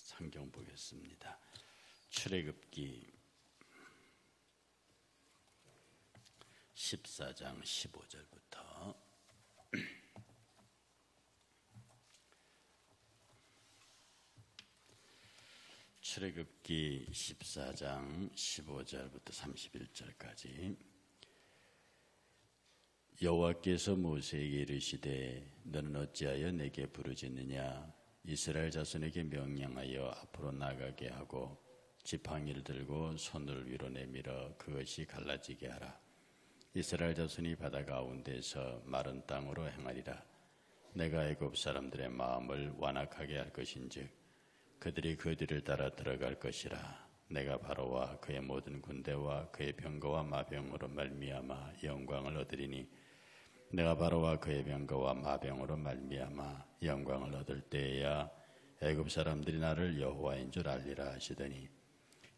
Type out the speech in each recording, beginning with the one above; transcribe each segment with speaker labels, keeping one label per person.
Speaker 1: 성경 보겠습니다. 출애굽기 14장 15절부터 출애굽기 14장 15절부터 31절까지. 여호와께서 모세에게 이르시되 너는 어찌하여 내게 부르짖느냐? 이스라엘 자손에게 명령하여 앞으로 나가게 하고 지팡이를 들고 손을 위로 내밀어 그것이 갈라지게 하라. 이스라엘 자손이 바다 가운데서 마른 땅으로 행하리라. 내가 애굽 사람들의 마음을 완악하게 할 것인즉 그들이 그 뒤를 따라 들어갈 것이라. 내가 바로와 그의 모든 군대와 그의 병거와 마병으로 말미암아 영광을 얻으리니 내가 바로와 그의 병거와 마병으로 말미암아 영광을 얻을 때에야 애굽 사람들이 나를 여호와인 줄 알리라 하시더니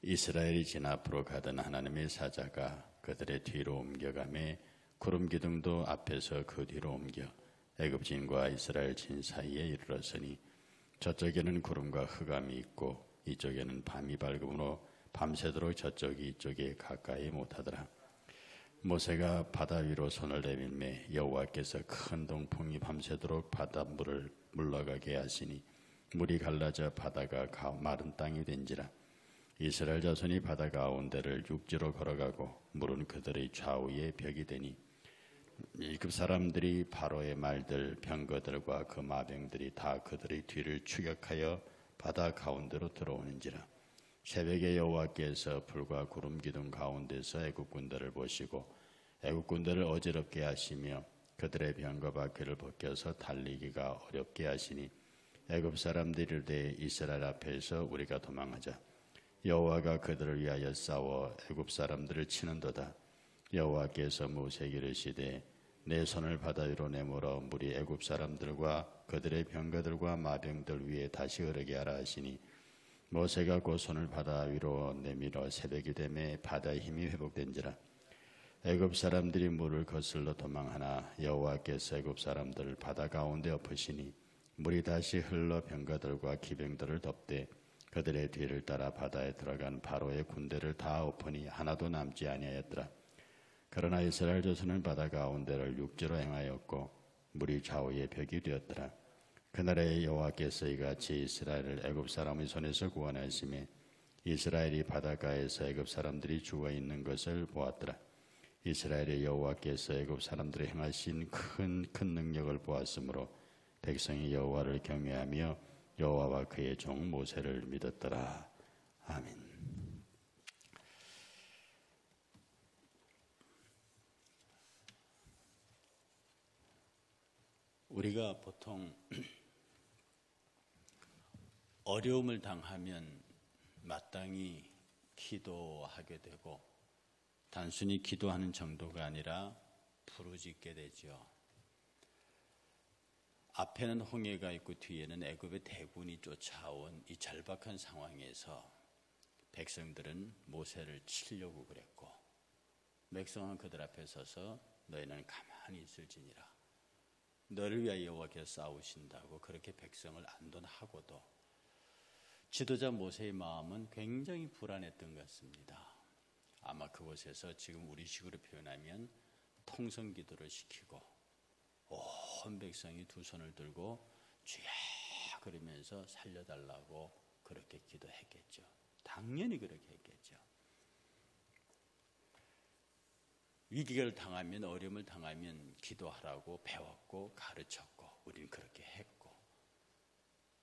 Speaker 1: 이스라엘이 진 앞으로 가던 하나님의 사자가 그들의 뒤로 옮겨가매 구름 기둥도 앞에서 그 뒤로 옮겨 애굽진과 이스라엘 진 사이에 이르렀으니 저쪽에는 구름과 흑암이 있고 이쪽에는 밤이 밝음으로 밤새도록 저쪽이 이쪽에 가까이 못하더라. 모세가 바다 위로 손을 내밀매 여호와께서 큰 동풍이 밤새도록 바닷물을 물러가게 하시니 물이 갈라져 바다가 마른 땅이 된지라. 이스라엘 자손이 바다 가운데를 육지로 걸어가고 물은 그들의 좌우에 벽이 되니 애굽 사람들이 바로의 말들 병거들과 그 마병들이 다 그들의 뒤를 추격하여 바다 가운데로 들어오는지라. 새벽에 여호와께서 불과 구름 기둥 가운데서 애굽 군대를 보시고 애굽 군대를 어지럽게 하시며 그들의 병거 바퀴를 벗겨서 달리기가 어렵게 하시니 애굽 사람들이 이르되 이스라엘 앞에서 우리가 도망하자. 여호와가 그들을 위하여 싸워 애굽 사람들을 치는도다. 여호와께서 모세에게 이르시되 내 손을 바다 위로 내밀어 물이 애굽 사람들과 그들의 병거들과 마병들 위에 다시 흐르게 하라 하시니 모세가 곧 손을 바다 위로 내밀어 새벽이 되매 바다의 힘이 회복된지라. 애굽 사람들이 물을 거슬러 도망하나 여호와께서 애굽 사람들을 바다 가운데 엎으시니 물이 다시 흘러 병거들과 기병들을 덮되 그들의 뒤를 따라 바다에 들어간 바로의 군대를 다 엎으니 하나도 남지 아니하였더라. 그러나 이스라엘 자손은 바다 가운데를 육지로 행하였고 물이 좌우에 벽이 되었더라. 그날에 여호와께서 이같이 이스라엘을 애굽 사람의 손에서 구원하시며 이스라엘이 바닷가에서 애굽 사람들이 죽어 있는 것을 보았더라. 이스라엘의 여호와께서 애굽 사람들이 행하신 큰 능력을 보았으므로 백성이 여호와를 경외하며 여호와와 그의 종 모세를 믿었더라. 아멘. 우리가 보통 어려움을 당하면 마땅히 기도하게 되고 단순히 기도하는 정도가 아니라 부르짖게 되죠. 앞에는 홍해가 있고 뒤에는 애굽의 대군이 쫓아온 이 절박한 상황에서 백성들은 모세를 치려고 그랬고 백성은 그들 앞에 서서 너희는 가만히 있을지니라. 너를 위하여 여호와께서 싸우신다고 그렇게 백성을 안돈하고도 지도자 모세의 마음은 굉장히 불안했던 것 같습니다. 아마 그곳에서 지금 우리식으로 표현하면 통성기도를 시키고 온 백성이 두 손을 들고 주야 그러면서 살려달라고 그렇게 기도했겠죠. 당연히 그렇게 했겠죠. 위기를 당하면 어려움을 당하면 기도하라고 배웠고 가르쳤고 우리는 그렇게 했고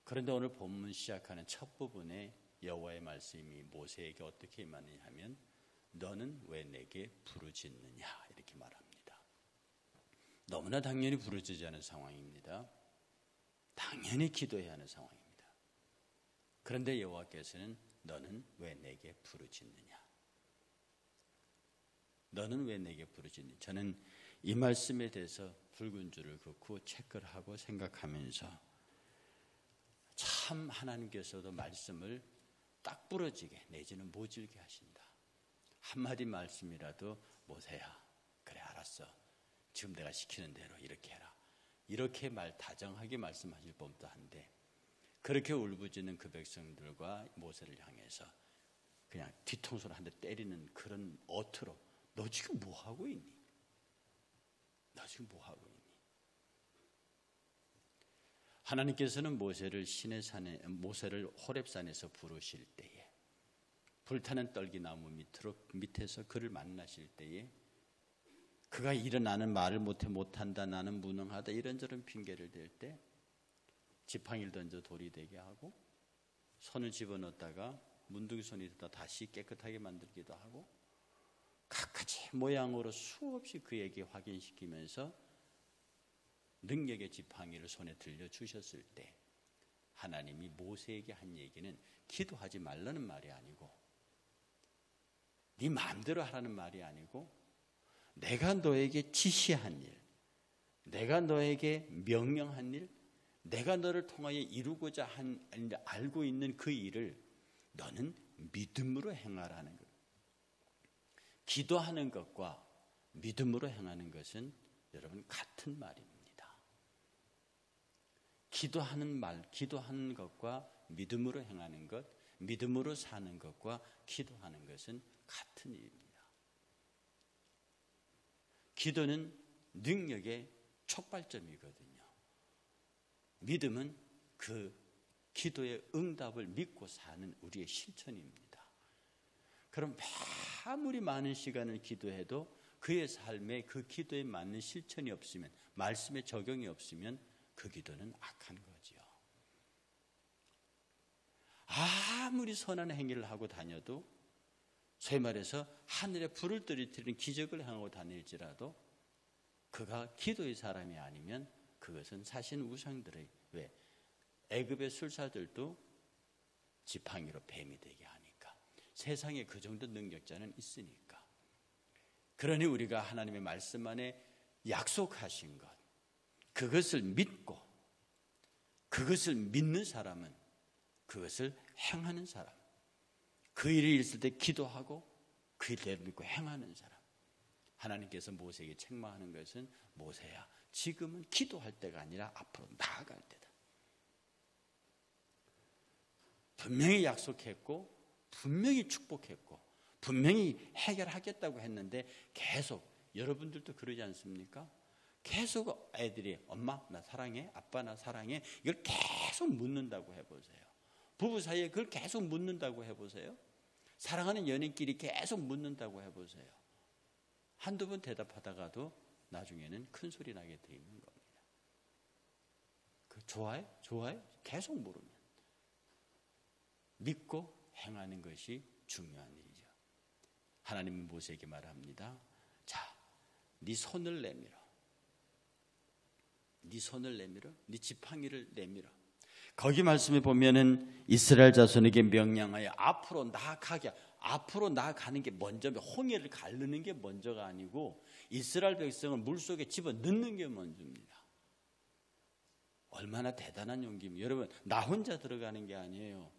Speaker 1: 그런데 오늘 본문 시작하는 첫 부분에 여호와의 말씀이 모세에게 어떻게 임하느냐 하면 너는 왜 내게 부르짖느냐 이렇게 말합니다. 너무나 당연히 부르짖지 않은 상황입니다. 당연히 기도해야 하는 상황입니다. 그런데 여호와께서는 너는 왜 내게 부르짖느냐 너는 왜 내게 부르짖느냐. 저는 이 말씀에 대해서 붉은 줄을 긋고 체크를 하고 생각하면서 참 하나님께서도 말씀을 딱 부러지게 내지는 모질게 하신다. 한마디 말씀이라도 모세야 그래 알았어 지금 내가 시키는 대로 이렇게 해라 이렇게 다정하게 말씀하실 법도 한데 그렇게 울부짖는 그 백성들과 모세를 향해서 그냥 뒤통수를 한 대 때리는 그런 어투로 너 지금 뭐 하고 있니? 너 지금 뭐 하고 있니? 하나님께서는 모세를 호렙산에서 부르실 때에 불타는 떨기나무 밑에서 그를 만나실 때에 그가 나는 말을 못한다, 나는 무능하다 이런저런 핑계를 댈 때 지팡이를 던져 돌이 되게 하고 손을 집어넣었다가 문둥이 손이 되다 다시 깨끗하게 만들기도 하고 각가지 모양으로 수없이 그에게 확인시키면서 능력의 지팡이를 손에 들려주셨을 때 하나님이 모세에게 한 얘기는 기도하지 말라는 말이 아니고 네 마음대로 하라는 말이 아니고 내가 너에게 지시한 일, 내가 너에게 명령한 일, 내가 너를 통하여 이루고자 알고 있는 그 일을 너는 믿음으로 행하라는 것. 기도하는 것과 믿음으로 행하는 것은 여러분 같은 말입니다. 기도하는 것과 믿음으로 행하는 것, 믿음으로 사는 것과 기도하는 것은 같은 일입니다. 기도는 능력의 촉발점이거든요. 믿음은 그 기도의 응답을 믿고 사는 우리의 실천입니다. 그럼 아무리 많은 시간을 기도해도 그의 삶에 그 기도에 맞는 실천이 없으면, 말씀의 적용이 없으면 그 기도는 악한 거지요. 아무리 선한 행위를 하고 다녀도, 소위 말해서 하늘에 불을 떨어뜨리는 기적을 행하고 다닐지라도 그가 기도의 사람이 아니면 그것은 사실 우상들의, 왜? 애굽의 술사들도 지팡이로 뱀이 되게 하니까 세상에 그 정도 능력자는 있으니까. 그러니 우리가 하나님의 말씀 안에 약속하신 것, 그것을 믿고 그것을 믿는 사람은 그것을 행하는 사람, 그 일이 있을 때 기도하고 그 일을 믿고 행하는 사람. 하나님께서 모세에게 책망하는 것은 모세야, 지금은 기도할 때가 아니라 앞으로 나아갈 때다. 분명히 약속했고 분명히 축복했고 분명히 해결하겠다고 했는데 계속, 여러분들도 그러지 않습니까? 계속 애들이 엄마 나 사랑해, 아빠 나 사랑해, 이걸 계속 묻는다고 해보세요. 부부 사이에 그걸 계속 묻는다고 해보세요. 사랑하는 연인끼리 계속 묻는다고 해보세요. 한두 번 대답하다가도 나중에는 큰 소리 나게 돼 있는 겁니다. 좋아해? 좋아해? 계속 물으면 믿고 행하는 것이 중요한 일이죠. 하나님은 모세에게 말합니다. 자, 네 손을 내밀어. 네 손을 내밀어. 네 지팡이를 내밀어. 거기 말씀에 보면은 이스라엘 자손에게 명령하여 앞으로 나아가게, 앞으로 나아가는 게 먼저, 홍해를 가르는 게 먼저가 아니고 이스라엘 백성을 물속에 집어넣는 게 먼저입니다. 얼마나 대단한 용기입니다. 여러분, 나 혼자 들어가는 게 아니에요.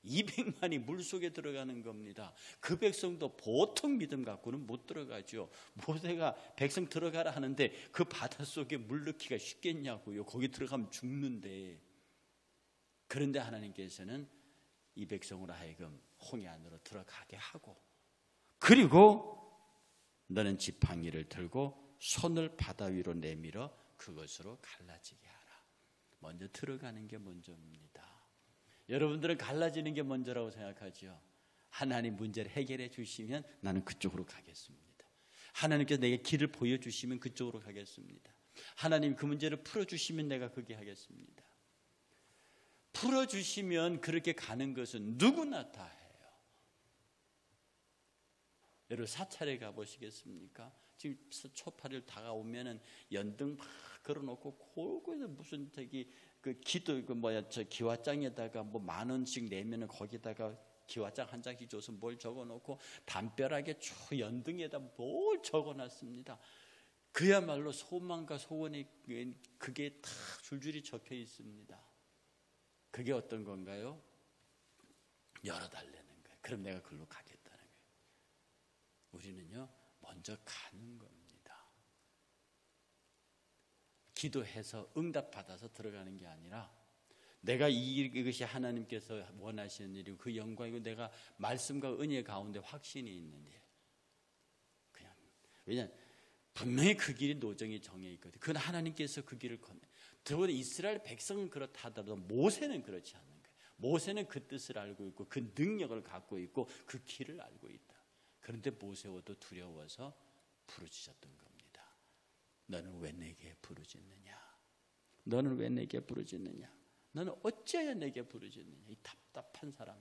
Speaker 1: 200만이 물속에 들어가는 겁니다. 그 백성도 보통 믿음 갖고는 못 들어가죠. 모세가 백성 들어가라 하는데 그 바닷속에 물 넣기가 쉽겠냐고요. 거기 들어가면 죽는데. 그런데 하나님께서는 이 백성으로 하여금 홍해 안으로 들어가게 하고, 그리고 너는 지팡이를 들고 손을 바다 위로 내밀어 그것으로 갈라지게 하라. 먼저 들어가는 게 먼저입니다. 여러분들은 갈라지는 게 먼저라고 생각하죠. 하나님 문제를 해결해 주시면 나는 그쪽으로 가겠습니다. 하나님께서 내게 길을 보여주시면 그쪽으로 가겠습니다. 하나님 그 문제를 풀어주시면 내가 그게 하겠습니다. 풀어주시면 그렇게 가는 것은 누구나 다 해요. 여러분 사찰에 가보시겠습니까? 지금 초파를 다가오면은 연등 막 걸어놓고 골고루 무슨 그 기도 저 기와장에다가 뭐 10,000원씩 내면은 거기다가 기와장 한 장씩 줘서 뭘 적어놓고 담벼락에 쭉 연등에다 뭘 적어놨습니다. 그야말로 소망과 소원이 그게 다 줄줄이 적혀 있습니다. 그게 어떤 건가요? 열어달라는 거예요. 그럼 내가 글로 가겠다는 거예요. 우리는요, 먼저 가는 겁니다. 기도해서 응답받아서 들어가는 게 아니라 내가 이것이 하나님께서 원하시는 일이고 그 영광이고 내가 말씀과 은혜 가운데 확신이 있는 일. 그냥 왜냐하면 분명히 그 길이 노정이 정해 있거든. 그건 하나님께서 그 길을 건네. 더구나 이스라엘 백성은 그렇다 하더라도 모세는 그렇지 않는 거예요. 모세는 그 뜻을 알고 있고 그 능력을 갖고 있고 그 길을 알고 있다. 그런데 모세와도 두려워서 부르짖었던 겁니다. 너는 왜 내게 부르짖느냐? 너는 왜 내게 부르짖느냐? 너는 어찌하여 내게 부르짖느냐? 이 답답한 사람아.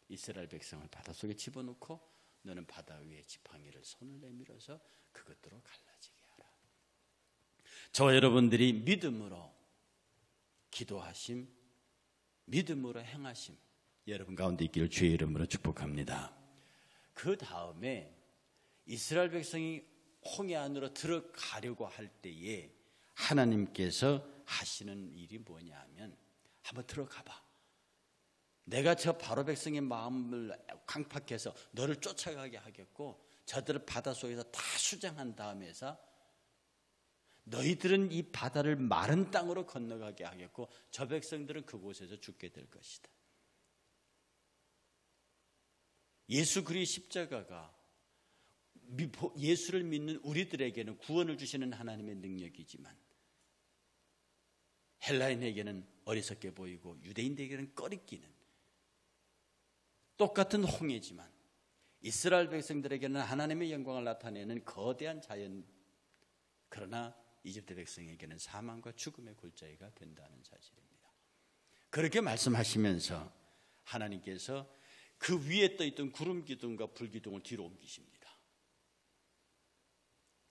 Speaker 1: 이스라엘 백성을 바닷속에 집어넣고 너는 바다 위에 지팡이를 손을 내밀어서 그것들로 갈라지게 하라. 저와 여러분들이 믿음으로 기도하심, 믿음으로 행하심 여러분 가운데 있기를 주의 이름으로 축복합니다. 그 다음에 이스라엘 백성이 홍해 안으로 들어가려고 할 때에 하나님께서 하시는 일이 뭐냐 하면 한번 들어가 봐. 내가 저 바로 백성의 마음을 강팍해서 너를 쫓아가게 하겠고 저들을 바닷속에서 다 수장한 다음에서 너희들은 이 바다를 마른 땅으로 건너가게 하겠고 저 백성들은 그곳에서 죽게 될 것이다. 예수 그리스도의 십자가가 예수를 믿는 우리들에게는 구원을 주시는 하나님의 능력이지만 헬라인에게는 어리석게 보이고 유대인들에게는 꺼리끼는 똑같은 홍해지만 이스라엘 백성들에게는 하나님의 영광을 나타내는 거대한 자연, 그러나 이집트 백성에게는 사망과 죽음의 골짜기가 된다는 사실입니다. 그렇게 말씀하시면서 하나님께서 그 위에 떠있던 구름 기둥과 불 기둥을 뒤로 옮기십니다.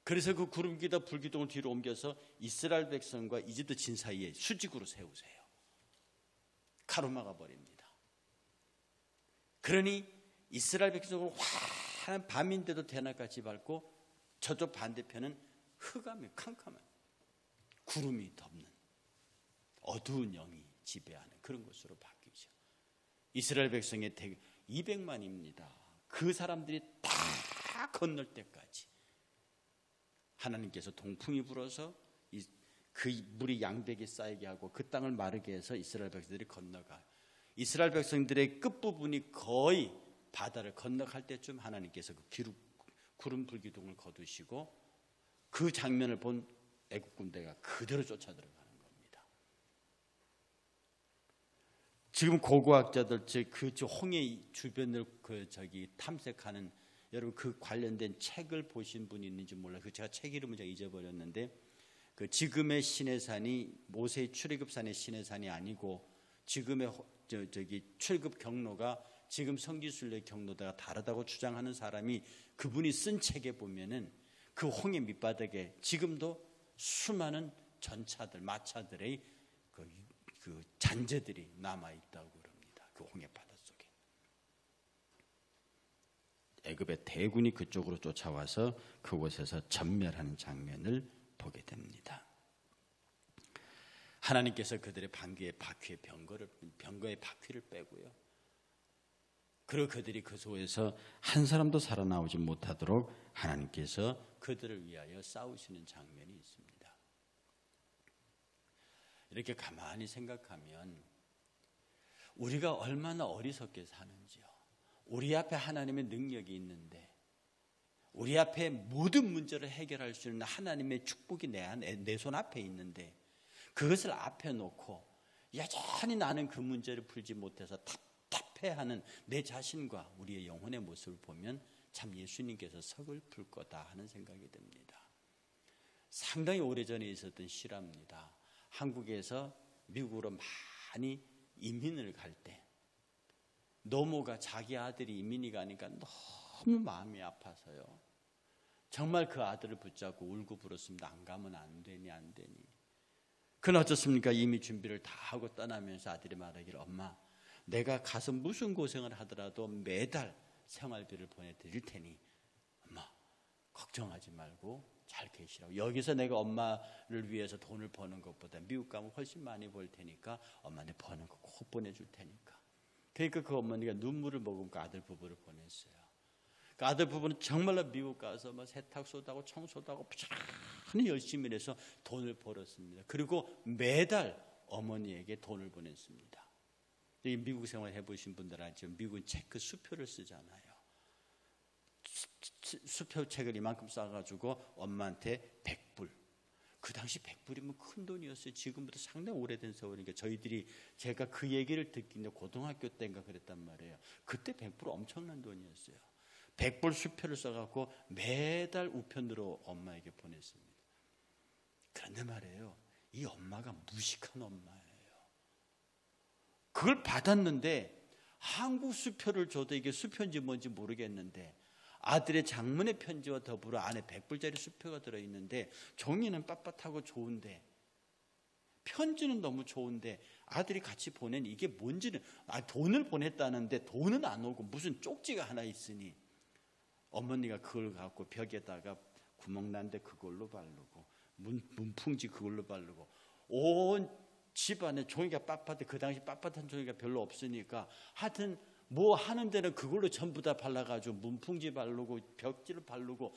Speaker 1: 그래서 그 구름 기둥과 불 기둥을 뒤로 옮겨서 이스라엘 백성과 이집트 진 사이에 수직으로 세우세요. 가로막아 버립니다. 그러니 이스라엘 백성은 환한 밤인데도 대낮같이 밝고 저쪽 반대편은 흑암이 캄캄한 구름이 덮는 어두운 영이 지배하는 그런 것으로 바뀌죠. 이스라엘 백성의 200만입니다. 그 사람들이 다 건널 때까지 하나님께서 동풍이 불어서 그 물이 양백에 쌓이게 하고 그 땅을 마르게 해서 이스라엘 백성들이 건너가. 이스라엘 백성들의 끝부분이 거의 바다를 건너갈 때쯤 하나님께서 그 구름 불기둥을 거두시고 그 장면을 본 애국 군대가 그대로 쫓아 들어가는 겁니다. 지금 고고학자들 그 홍해 주변을 탐색하는 여러분 그 관련된 책을 보신 분이 있는지 몰라요. 제가 책 이름을 제가 잊어버렸는데 그 지금의 시내산이 모세의 출애굽산의 시내산이 아니고 지금의 출애굽 경로가 지금 성지순례 경로가 다르다고 주장하는 사람이 그분이 쓴 책에 보면은 그 홍해 밑바닥에 지금도 수많은 전차들, 마차들의 그 잔재들이 남아 있다고 그럽니다. 그 홍해 바닷속에. 애굽의 대군이 그쪽으로 쫓아와서 그곳에서 전멸하는 장면을 보게 됩니다. 하나님께서 그들의 방귀의 바퀴의 병거의 바퀴를 빼고요. 그리고 그들이 그 속에서 한 사람도 살아나오지 못하도록 하나님께서 그들을 위하여 싸우시는 장면이 있습니다. 이렇게 가만히 생각하면 우리가 얼마나 어리석게 사는지요. 우리 앞에 하나님의 능력이 있는데 우리 앞에 모든 문제를 해결할 수 있는 하나님의 축복이 내 손 앞에 있는데 그것을 앞에 놓고 여전히 나는 그 문제를 풀지 못해서 답답해하는 내 자신과 우리의 영혼의 모습을 보면 참 예수님께서 서글플 거다 하는 생각이 듭니다. 상당히 오래전에 있었던 실화입니다. 한국에서 미국으로 많이 이민을 갈 때 노모가 자기 아들이 이민이 가니까 너무 마음이 아파서요. 정말 그 아들을 붙잡고 울고 불었습니다. 안 가면 안 되니. 그는 어떻습니까? 이미 준비를 다 하고 떠나면서 아들이 말하기를 엄마 내가 가서 무슨 고생을 하더라도 매달 생활비를 보내드릴 테니 엄마 걱정하지 말고 잘 계시라고. 여기서 내가 엄마를 위해서 돈을 버는 것보다 미국 가면 훨씬 많이 벌 테니까 엄마한테 버는 거 꼭 보내줄 테니까. 그러니까 그 어머니가 눈물을 머금고 아들 부부를 보냈어요. 그 아들 부부는 정말로 미국 가서 세탁소도 하고 청소도 하고 부지런히 열심히 해서 돈을 벌었습니다. 그리고 매달 어머니에게 돈을 보냈습니다. 미국 생활 해보신 분들 알죠? 미국은 체크 수표를 쓰잖아요. 수표책을 이만큼 싸가지고 엄마한테 100불. 그 당시 100불이면 큰 돈이었어요. 지금부터 상당히 오래된 세월이니까 제가 그 얘기를 듣기는 고등학교 때인가 그랬단 말이에요. 그때 100불 엄청난 돈이었어요. 100불 수표를 써갖고 매달 우편으로 엄마에게 보냈습니다. 그런데 말이에요, 이 엄마가 무식한 엄마예요. 그걸 받았는데 한국 수표를 줘도 이게 수표인지 뭔지 모르겠는데 아들의 장문의 편지와 더불어 안에 100불짜리 수표가 들어있는데 종이는 빳빳하고 좋은데 편지는 너무 좋은데 아들이 같이 보낸 이게 뭔지는 돈을 보냈다는데 돈은 안 오고 무슨 쪽지가 하나 있으니 어머니가 그걸 갖고 벽에다가 구멍 난데 그걸로 바르고 문풍지 그걸로 바르고 온 집안에 종이가 빳빳해. 그 당시 빳빳한 종이가 별로 없으니까 하여튼 뭐 하는 데는 그걸로 전부 다 발라가지고 문풍지 바르고 벽지를 바르고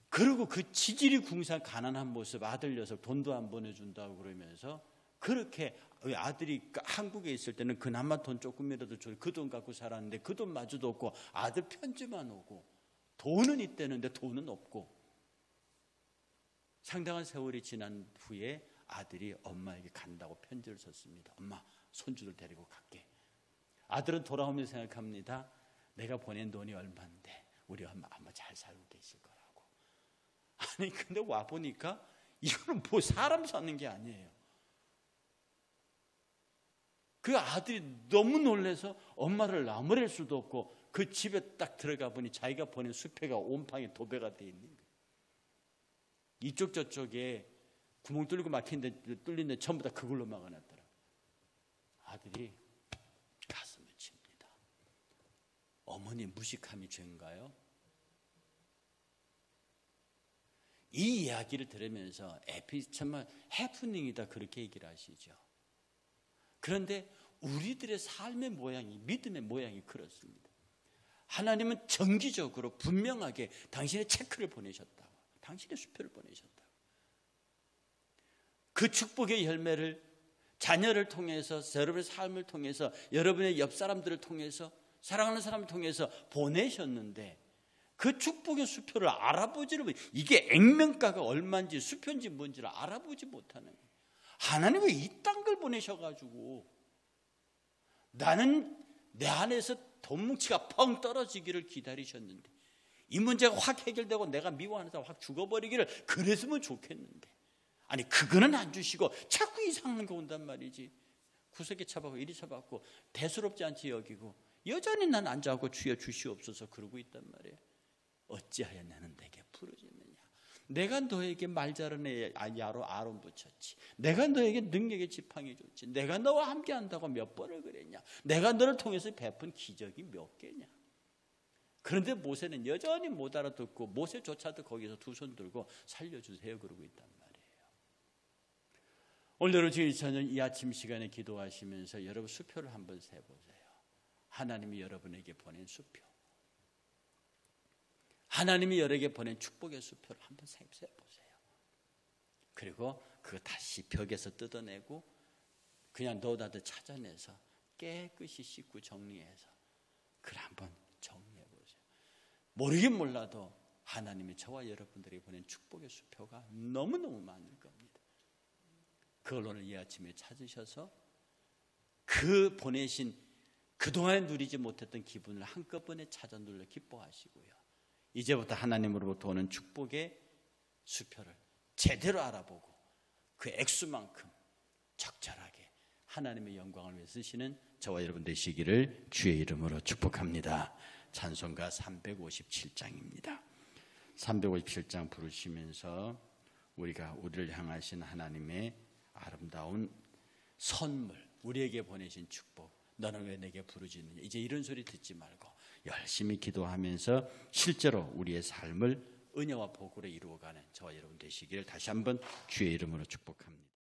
Speaker 1: 그리고 그 지질이 궁상 가난한 모습 아들 녀석 돈도 안 보내준다고 그러면서 그렇게 아들이 한국에 있을 때는 그나마 돈 조금이라도 줘 그 돈 갖고 살았는데 그 돈마저도 없고 아들 편지만 오고 돈은 있다는데 돈은 없고 상당한 세월이 지난 후에 아들이 엄마에게 간다고 편지를 썼습니다. 엄마 손주들 데리고 갈게. 아들은 돌아오면서 생각합니다. 내가 보낸 돈이 얼마인데 우리 엄마 아마 잘 살고 계실 거라고. 아니 근데 와보니까 이거는 뭐 사람 사는 게 아니에요. 그 아들이 너무 놀라서 엄마를 나무랄 수도 없고 그 집에 딱 들어가 보니 자기가 보낸 수표가 온방에 도배가 돼 있는 거예요. 이쪽 저쪽에 구멍 뚫리고 막힌데 뚫린데 전부 다 그걸로 막아놨더라. 아들이 가슴을 칩니다. 어머니 무식함이 죄인가요? 이 이야기를 들으면서 정말 해프닝이다 그렇게 얘기를 하시죠. 그런데 우리들의 삶의 모양이 믿음의 모양이 그렇습니다. 하나님은 정기적으로 분명하게 당신의 체크를 보내셨다고. 당신의 수표를 보내셨다고. 그 축복의 열매를 자녀를 통해서 여러분의 삶을 통해서 여러분의 옆 사람들을 통해서 사랑하는 사람을 통해서 보내셨는데 그 축복의 수표를 알아보지를 못해요. 이게 액면가가 얼마인지 수표인지 뭔지를 알아보지 못하는 거예요. 하나님 왜 이딴 걸 보내셔가지고 나는 내 안에서 돈 뭉치가 펑 떨어지기를 기다리셨는데 이 문제가 확 해결되고 내가 미워하는 사람 확 죽어버리기를 그랬으면 좋겠는데 아니 그거는 안 주시고 자꾸 이상한 거 온단 말이지. 구석에 쳐박고 이리 쳐박고 대수롭지 않지 여기고 여전히 난 앉아갖고 주여 주시옵소서 그러고 있단 말이에요. 어찌하여 나는 내게 부르짖느냐. 내가 너에게 말 잘하는 야로 아론 붙였지. 내가 너에게 능력의 지팡이 줬지. 내가 너와 함께한다고 몇 번을 그랬냐. 내가 너를 통해서 베푼 기적이 몇 개냐. 그런데 모세는 여전히 못 알아듣고 모세조차도 거기서 두 손 들고 살려주세요 그러고 있단 말이에요. 오늘 저는 이 아침 시간에 기도하시면서 여러분 수표를 한번 세보세요. 하나님이 여러분에게 보낸 수표. 하나님이 여러분에게 보낸 축복의 수표를 한번 세보세요. 그리고 그거 다시 벽에서 뜯어내고 그냥 너다들 찾아내서 깨끗이 씻고 정리해서 그걸 한번 정리해보세요. 모르긴 몰라도 하나님이 저와 여러분들에게 보낸 축복의 수표가 너무너무 많을 겁니다. 그걸 오늘 이 아침에 찾으셔서 그 보내신 그동안 누리지 못했던 기분을 한꺼번에 찾아 눌러 기뻐하시고요. 이제부터 하나님으로부터 오는 축복의 수표를 제대로 알아보고 그 액수만큼 적절하게 하나님의 영광을 위해 쓰시는 저와 여러분 되시기를 주의 이름으로 축복합니다. 찬송가 357장입니다. 357장 부르시면서 우리가 우리를 향하신 하나님의 아름다운 선물, 우리에게 보내신 축복, 너는 왜 내게 부르짖느냐. 이제 이런 소리 듣지 말고 열심히 기도하면서 실제로 우리의 삶을 은혜와 복으로 이루어가는 저와 여러분 되시기를 다시 한번 주의 이름으로 축복합니다.